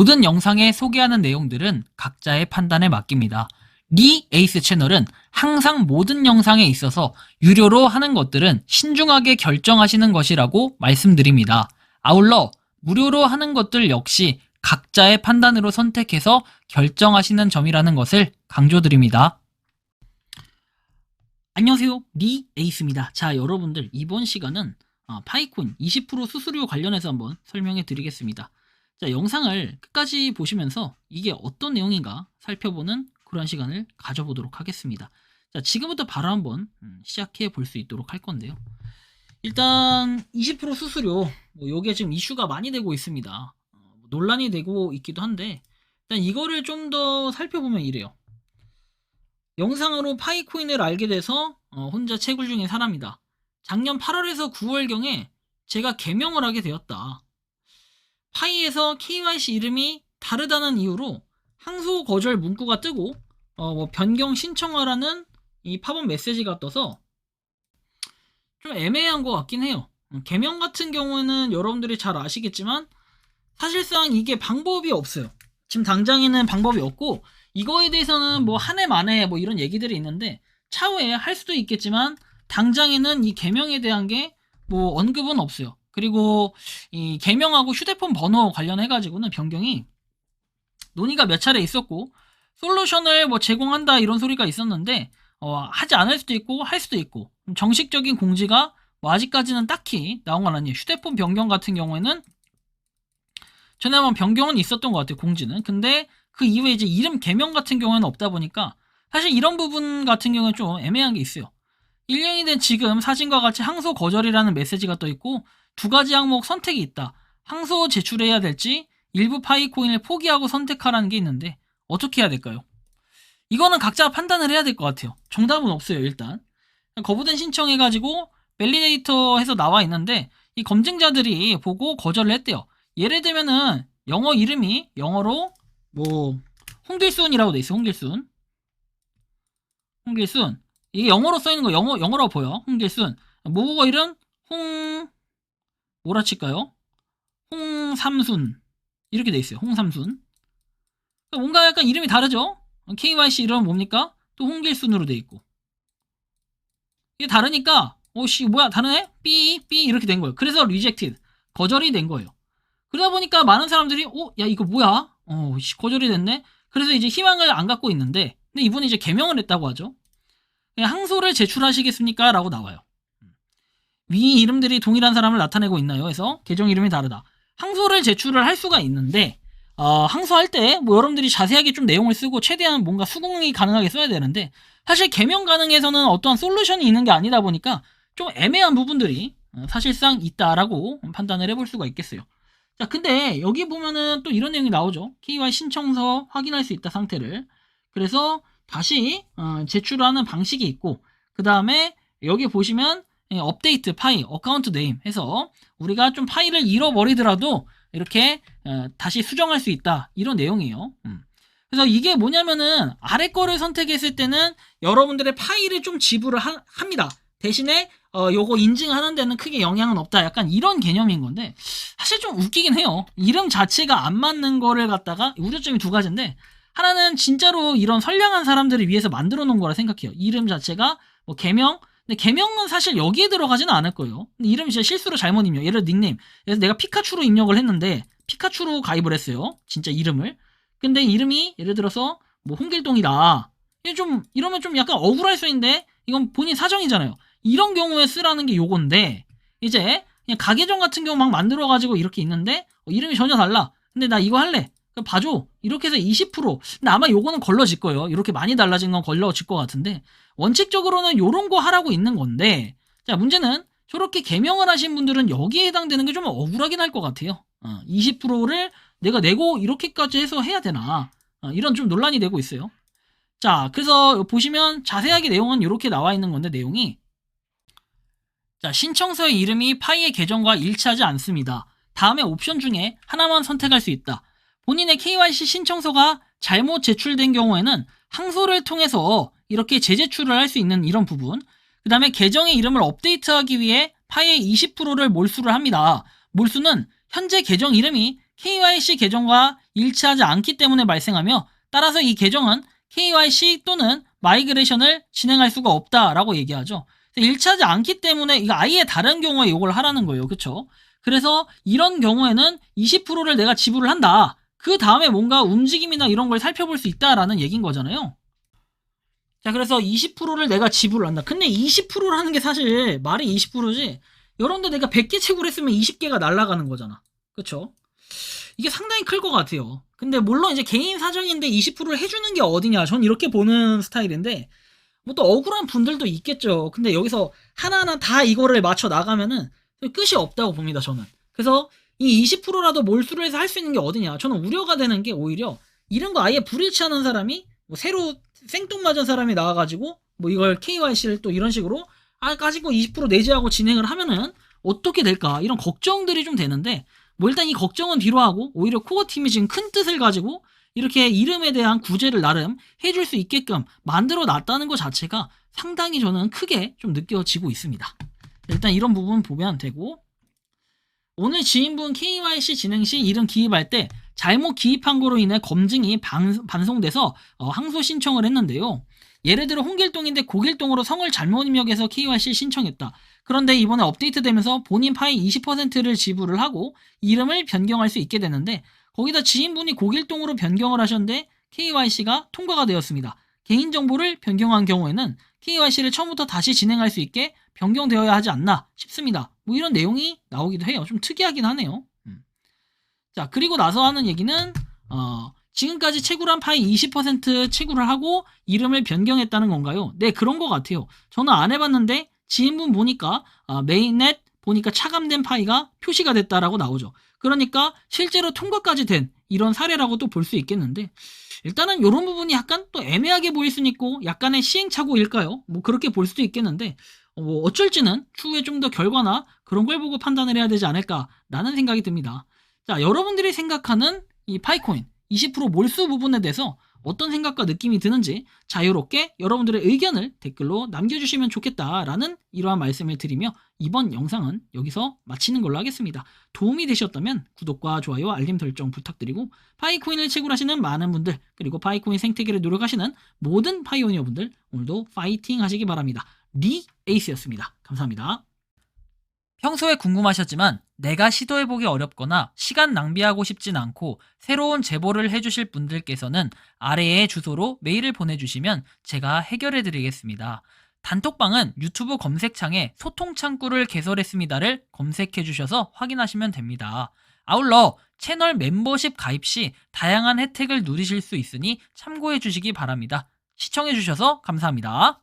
모든 영상에 소개하는 내용들은 각자의 판단에 맡깁니다. 리 에이스 채널은 항상 모든 영상에 있어서 유료로 하는 것들은 신중하게 결정하시는 것이라고 말씀드립니다. 아울러 무료로 하는 것들 역시 각자의 판단으로 선택해서 결정하시는 점이라는 것을 강조드립니다. 안녕하세요, 리 에이스입니다. 자, 여러분들 이번 시간은 파이콘 20% 수수료 관련해서 한번 설명해 드리겠습니다. 자, 영상을 끝까지 보시면서 이게 어떤 내용인가 살펴보는 그런 시간을 가져보도록 하겠습니다. 자, 지금부터 바로 한번 시작해 볼 수 있도록 할 건데요. 일단 20% 수수료, 요게 지금 이슈가 많이 되고 있습니다. 논란이 되고 있기도 한데 일단 이거를 좀 더 살펴보면 이래요. 영상으로 파이코인을 알게 돼서 혼자 채굴 중인 사람이다. 작년 8월에서 9월경에 제가 개명을 하게 되었다. 파이에서 KYC 이름이 다르다는 이유로 항소 거절 문구가 뜨고 변경 신청하라는 이 팝업 메시지가 떠서 좀 애매한 것 같긴 해요. 개명 같은 경우에는 여러분들이 잘 아시겠지만 사실상 이게 방법이 없어요. 지금 당장에는 방법이 없고 이거에 대해서는 한 해 만에 이런 얘기들이 있는데 차후에 할 수도 있겠지만 당장에는 이 개명에 대한 게 언급은 없어요. 그리고 이 개명하고 휴대폰 번호 관련해가지고는 변경이 논의가 몇 차례 있었고 솔루션을 제공한다 이런 소리가 있었는데 하지 않을 수도 있고 할 수도 있고 정식적인 공지가 아직까지는 딱히 나온 건 아니에요. 휴대폰 변경 같은 경우에는 전에 한번 변경은 있었던 것 같아요, 공지는. 근데 그 이후에 이제 이름 개명 같은 경우에는 없다 보니까 사실 이런 부분 같은 경우는 좀 애매한 게 있어요. 1년이 된 지금 사진과 같이 항소 거절이라는 메시지가 떠 있고 두 가지 항목 선택이 있다. 항소 제출해야 될지 일부 파이코인을 포기하고 선택하라는 게 있는데 어떻게 해야 될까요? 이거는 각자 판단을 해야 될 것 같아요. 정답은 없어요, 일단. 거부된 신청해가지고 밸리데이터 해서 나와 있는데 이 검증자들이 보고 거절을 했대요. 예를 들면은 영어 이름이 영어로 홍길순이라고 돼 있어. 홍길순. 이게 영어로 써 있는 거 영어라고 보여. 홍길순. 모국어 이름 뭐라 칠까요? 홍삼순. 이렇게 돼 있어요. 홍삼순. 뭔가 약간 이름이 다르죠? KYC 이름은 뭡니까? 또 홍길순으로 돼 있고. 이게 다르니까 뭐야 다르네? 삐 이렇게 된 거예요. 그래서 리젝티드. 거절이 된 거예요. 그러다 보니까 많은 사람들이 야 이거 뭐야? 거절이 됐네. 그래서 이제 희망을 안 갖고 있는데 근데 이분이 이제 개명을 했다고 하죠. 항소를 제출하시겠습니까? 라고 나와요. 위 이름들이 동일한 사람을 나타내고 있나요? 해서 계정 이름이 다르다. 항소를 제출을 할 수가 있는데 항소할 때 여러분들이 자세하게 좀 내용을 쓰고 최대한 뭔가 수긍이 가능하게 써야 되는데 사실 개명 가능에서는 어떠한 솔루션이 있는 게 아니다 보니까 좀 애매한 부분들이 사실상 있다라고 판단을 해볼 수가 있겠어요. 자, 근데 여기 보면은 또 이런 내용이 나오죠. KYC 신청서 확인할 수 있다 상태를. 그래서 다시 제출하는 방식이 있고 그 다음에 여기 보시면 업데이트 파일 어카운트 네임 해서 우리가 좀 파일을 잃어버리더라도 이렇게 다시 수정할 수 있다 이런 내용이에요. 그래서 이게 뭐냐면은 아래 거를 선택했을 때는 여러분들의 파일을 좀 지불을 합니다. 대신에 요거 인증하는 데는 크게 영향은 없다. 약간 이런 개념인 건데 사실 좀 웃기긴 해요. 이름 자체가 안 맞는 거를 갖다가 우려점이 두 가지인데 하나는 진짜로 이런 선량한 사람들을 위해서 만들어 놓은 거라 생각해요. 이름 자체가 개명 근데 개명은 사실 여기에 들어가지는 않을 거예요. 근데 이름이 진짜 실수로 잘못 입력. 예를 들어 닉네임. 그래서 내가 피카츄로 입력을 했는데 피카츄로 가입을 했어요. 진짜 이름을. 근데 이름이 예를 들어서 홍길동이다. 이러면 좀 약간 억울할 수 있는데 이건 본인 사정이잖아요. 이런 경우에 쓰라는 게 요건데 이제 그냥 가계정 같은 경우 막 만들어가지고 이렇게 있는데 이름이 전혀 달라. 근데 나 이거 할래. 봐줘. 이렇게 해서 20%. 근데 아마 요거는 걸러질 거예요. 이렇게 많이 달라진 건 걸러질 것 같은데 원칙적으로는 요런 거 하라고 있는 건데 자 문제는 저렇게 개명을 하신 분들은 여기에 해당되는 게 좀 억울하긴 할 것 같아요. 20%를 내가 내고 이렇게까지 해서 해야 되나 이런 좀 논란이 되고 있어요. 자 그래서 보시면 자세하게 내용은 이렇게 나와 있는 건데 내용이 자 신청서의 이름이 파이의 계정과 일치하지 않습니다. 다음에 옵션 중에 하나만 선택할 수 있다. 본인의 KYC 신청서가 잘못 제출된 경우에는 항소를 통해서 이렇게 재제출을 할 수 있는 이런 부분 그 다음에 계정의 이름을 업데이트하기 위해 파이의 20%를 몰수를 합니다. 몰수는 현재 계정 이름이 KYC 계정과 일치하지 않기 때문에 발생하며 따라서 이 계정은 KYC 또는 마이그레이션을 진행할 수가 없다라고 얘기하죠. 일치하지 않기 때문에 이거 아예 다른 경우에 이걸 하라는 거예요. 그쵸? 그래서 이런 경우에는 20%를 내가 지불을 한다. 그 다음에 뭔가 움직임이나 이런 걸 살펴볼 수 있다라는 얘기인 거잖아요. 자, 그래서 20%를 내가 지불을 한다. 근데 20%라는 게 사실 말이 20%지. 여러분들 내가 100개 채굴 했으면 20개가 날아가는 거잖아. 그쵸? 이게 상당히 클 것 같아요. 근데 물론 이제 개인 사정인데 20%를 해주는 게 어디냐. 전 이렇게 보는 스타일인데 뭐 또 억울한 분들도 있겠죠. 근데 여기서 하나하나 다 이거를 맞춰 나가면은 끝이 없다고 봅니다, 저는. 그래서 이 20%라도 몰수를 해서 할 수 있는 게 어디냐. 저는 우려가 되는 게 오히려 이런 거 아예 불일치하는 사람이 뭐 새로 생뚱맞은 사람이 나와가지고 뭐 이걸 KYC를 또 이런 식으로 가지고 20% 내지하고 진행을 하면은 어떻게 될까 이런 걱정들이 좀 되는데 뭐 일단 이 걱정은 뒤로 하고 오히려 코어 팀이 지금 큰 뜻을 가지고 이렇게 이름에 대한 구제를 나름 해줄 수 있게끔 만들어 놨다는 것 자체가 상당히 저는 크게 좀 느껴지고 있습니다. 일단 이런 부분 보면 되고, 오늘 지인분 KYC 진행 시 이름 기입할 때 잘못 기입한 거로 인해 검증이 반송돼서 항소 신청을 했는데요. 예를 들어 홍길동인데 고길동으로 성을 잘못 입력해서 KYC 신청했다. 그런데 이번에 업데이트되면서 본인 파이 20%를 지불을 하고 이름을 변경할 수 있게 되는데 거기다 지인분이 고길동으로 변경을 하셨는데 KYC가 통과가 되었습니다. 개인정보를 변경한 경우에는 KYC를 처음부터 다시 진행할 수 있게 변경되어야 하지 않나 싶습니다. 뭐 이런 내용이 나오기도 해요. 좀 특이하긴 하네요. 자, 그리고 나서 하는 얘기는 지금까지 채굴한 파이 20% 채굴을 하고 이름을 변경했다는 건가요? 네, 그런 것 같아요. 저는 안 해봤는데 지인분 보니까 메인넷 보니까 차감된 파이가 표시가 됐다라고 나오죠. 그러니까 실제로 통과까지 된 이런 사례라고 또 볼 수 있겠는데 일단은 이런 부분이 약간 또 애매하게 보일 수는 있고 약간의 시행착오일까요? 뭐 그렇게 볼 수도 있겠는데 뭐 어쩔지는 추후에 좀 더 결과나 그런 걸 보고 판단을 해야 되지 않을까라는 생각이 듭니다. 자, 여러분들이 생각하는 이 파이코인 20% 몰수 부분에 대해서 어떤 생각과 느낌이 드는지 자유롭게 여러분들의 의견을 댓글로 남겨주시면 좋겠다라는 이러한 말씀을 드리며 이번 영상은 여기서 마치는 걸로 하겠습니다. 도움이 되셨다면 구독과 좋아요, 알림 설정 부탁드리고 파이코인을 채굴하시는 많은 분들 그리고 파이코인 생태계를 노력하시는 모든 파이오니어분들 오늘도 파이팅 하시기 바랍니다. 리 에이스였습니다. 감사합니다. 평소에 궁금하셨지만 내가 시도해보기 어렵거나 시간 낭비하고 싶진 않고 새로운 제보를 해주실 분들께서는 아래의 주소로 메일을 보내주시면 제가 해결해드리겠습니다. 단톡방은 유튜브 검색창에 소통창구를 개설했습니다를 검색해주셔서 확인하시면 됩니다. 아울러 채널 멤버십 가입 시 다양한 혜택을 누리실 수 있으니 참고해주시기 바랍니다. 시청해주셔서 감사합니다.